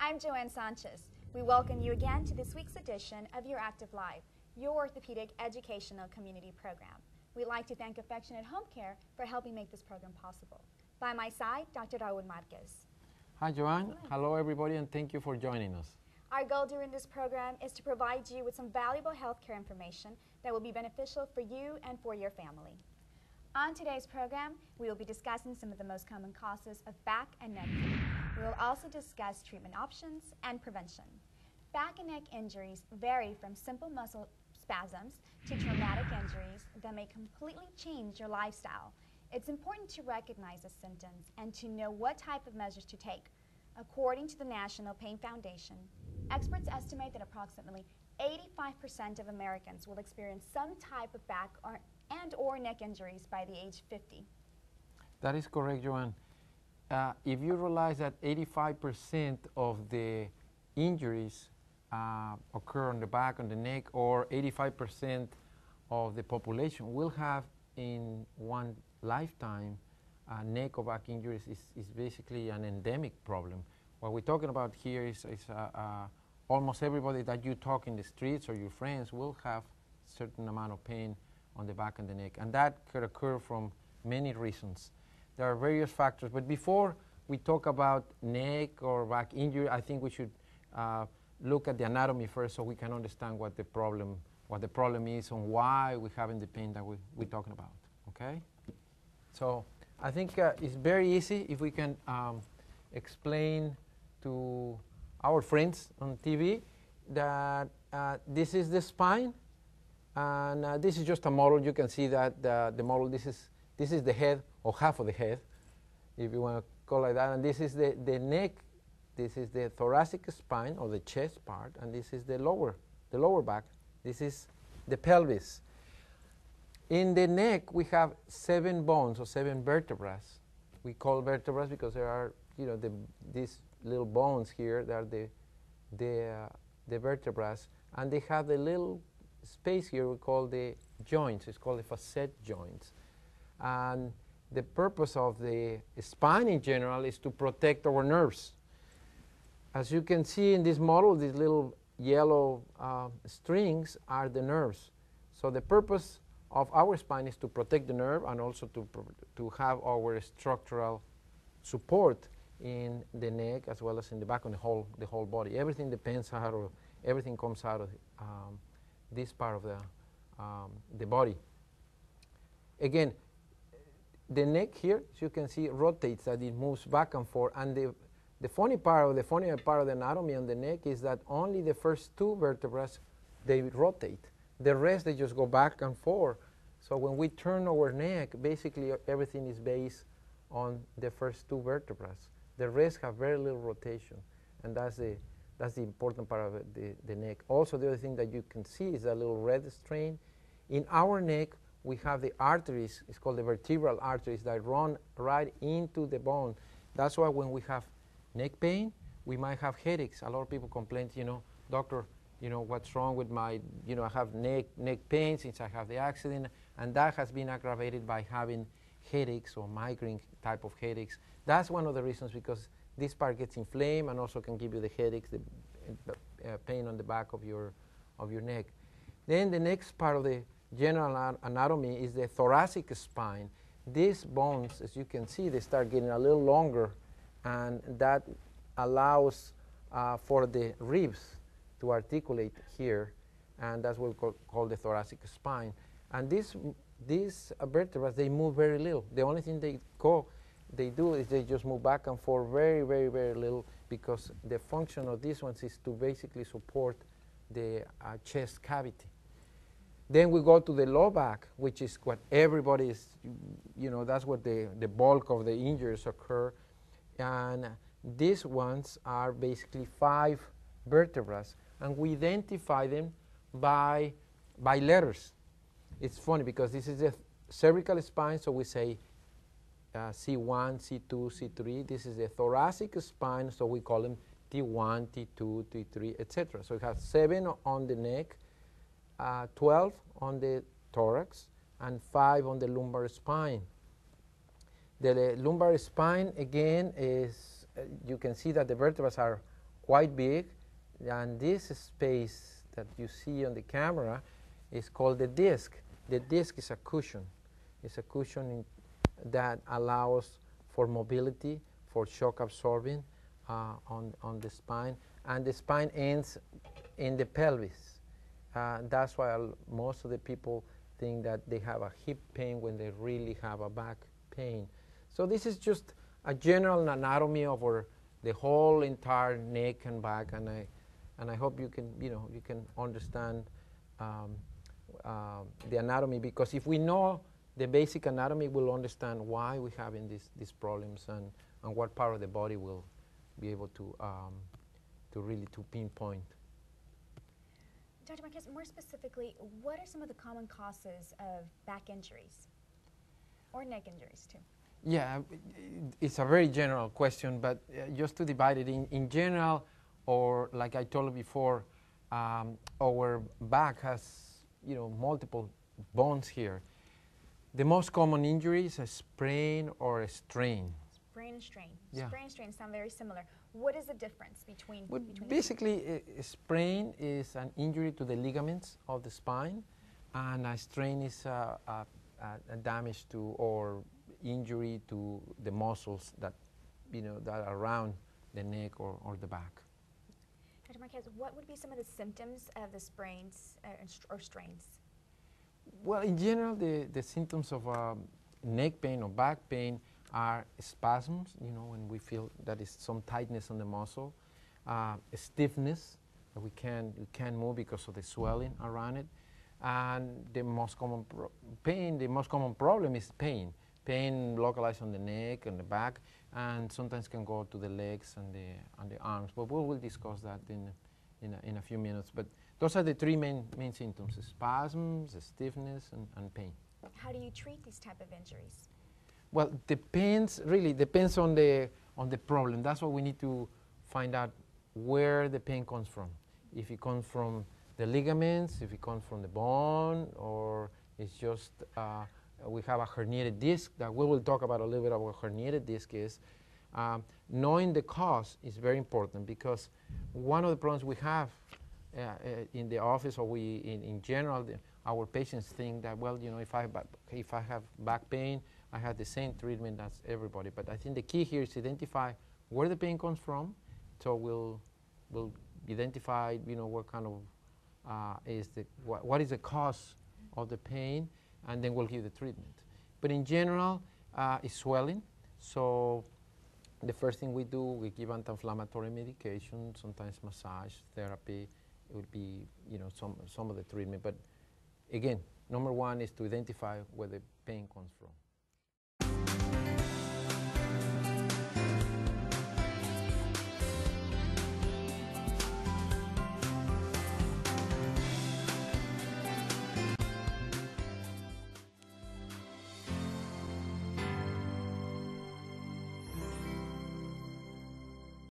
I'm Joanne Sanchez. We welcome you again to this week's edition of Your Active Life, your orthopedic educational community program. We'd like to thank Affectionate Home Care for helping make this program possible. By my side, Dr. Raul Marquez. Hi, Joanne. Hello, everybody, and thank you for joining us. Our goal during this program is to provide you with some valuable healthcare information that will be beneficial for you and for your family. On today's program, we will be discussing some of the most common causes of back and neck pain. We will also discuss treatment options and prevention. Back and neck injuries vary from simple muscle spasms to traumatic injuries that may completely change your lifestyle. It's important to recognize the symptoms and to know what type of measures to take. According to the National Pain Foundation, experts estimate that approximately 85% of Americans will experience some type of back or neck injuries by the age 50. That is correct, Joanne. If you realize that 85% of the injuries occur on the back, on the neck, or 85% of the population will have in one lifetime neck or back injuries is basically an endemic problem. What we're talking about here is almost everybody that you talk in the streets or your friends will have a certain amount of pain on the back and the neck, and that could occur from many reasons. There are various factors, but before we talk about neck or back injury, I think we should look at the anatomy first so we can understand what the problem is and why we're having the pain that we're talking about, okay? So I think it's very easy if we can explain to our friends on TV that this is the spine, and this is just a model. You can see that the model, this is the head, or half of the head, if you want to call it like that, and this is the neck, this is the thoracic spine, or the chest part, and this is the lower back, this is the pelvis. In the neck, we have 7 bones, or 7 vertebrae. We call vertebrae because there are, these little bones here, that are the vertebrae, and they have the little space here we call the joints. It's called the facet joints. And the purpose of the spine in general is to protect our nerves. As you can see in this model, these little yellow strings are the nerves. So the purpose of our spine is to protect the nerve and also to have our structural support in the neck as well as in the back and the whole body. Everything everything comes out of this part of the body. Again, the neck here, as you can see, rotates, that it moves back and forth. And the funny part of the anatomy on the neck is that only the first 2 vertebrae, they rotate. The rest, they just go back and forth. So when we turn our neck, basically everything is based on the first 2 vertebrae. The rest have very little rotation, and that's the important part of the neck. Also, the other thing that you can see is that little red strain. In our neck, we have the arteries, it's called the vertebral arteries, that run right into the bone. That's why when we have neck pain, we might have headaches. A lot of people complain, doctor, what's wrong with my, I have neck pain since I have the accident, and that has been aggravated by having headaches or migraine type of headaches. That's one of the reasons, because this part gets inflamed and also can give you the headaches, the pain on the back of your neck. Then the next part of the general anatomy is the thoracic spine. These bones, as you can see, they start getting a little longer, and that allows for the ribs to articulate here, and that's what we call the thoracic spine. And these vertebrae, they move very little. The only thing they do is they just move back and forth very, very, very little, because the function of these ones is to basically support the chest cavity. Then we go to the low back, which is what everybody is, that's what the bulk of the injuries occur. And these ones are basically 5 vertebrae, and we identify them by letters. It's funny because this is a cervical spine, so we say C1, C2, C3. This is the thoracic spine, so we call them T1, T2, T3, etc. So we have 7 on the neck, 12 on the thorax, and 5 on the lumbar spine. The lumbar spine, again, is, you can see that the vertebrae are quite big, and this space that you see on the camera is called the disc. The disc is a cushion. It's a cushion that allows for mobility, for shock absorbing on the spine, and the spine ends in the pelvis. That's why most of the people think that they have a hip pain when they really have a back pain. So this is just a general anatomy of the whole entire neck and back, and I hope you can understand the anatomy, because if we know the basic anatomy, we'll understand why we're having these problems and what part of the body will be able to really pinpoint. Dr. Marquez, more specifically, what are some of the common causes of back injuries or neck injuries too? Yeah, it's a very general question, but just to divide it in general, or like I told you before, our back has multiple bones here. The most common injury is a sprain or a strain. Sprain and strain. Yeah. Sprain and strain sound very similar. What is the difference between? Well, basically, a sprain is an injury to the ligaments of the spine, and a strain is a damage to or injury to the muscles that that are around the neck or the back. Dr. Marquez, what would be some of the symptoms of the sprains or strains? Well, in general, the symptoms of neck pain or back pain are spasms, when we feel that is some tightness on the muscle, stiffness, that we can't move because of the swelling around it, and the most common problem is pain. Pain localized on the neck and the back, and sometimes can go to the legs and the arms. But we will discuss that in a few minutes. But those are the three main symptoms: spasms, stiffness, and pain. How do you treat these type of injuries? Well, really depends on the problem. That's what we need to find out, where the pain comes from. If it comes from the ligaments, if it comes from the bone, or it's just we have a herniated disc, that we will talk about a little bit about what herniated disc is. Knowing the cause is very important, because one of the problems we have in the office, or in general, our patients think that, well, if I have back pain, I have the same treatment as everybody. But I think the key here is to identify where the pain comes from. So we'll identify, what kind of what is the cause of the pain, and then we'll give the treatment. But in general, it's swelling. So the first thing we do, we give anti-inflammatory medication, sometimes massage therapy. It would be, some of the treatment. But again, number one is to identify where the pain comes from.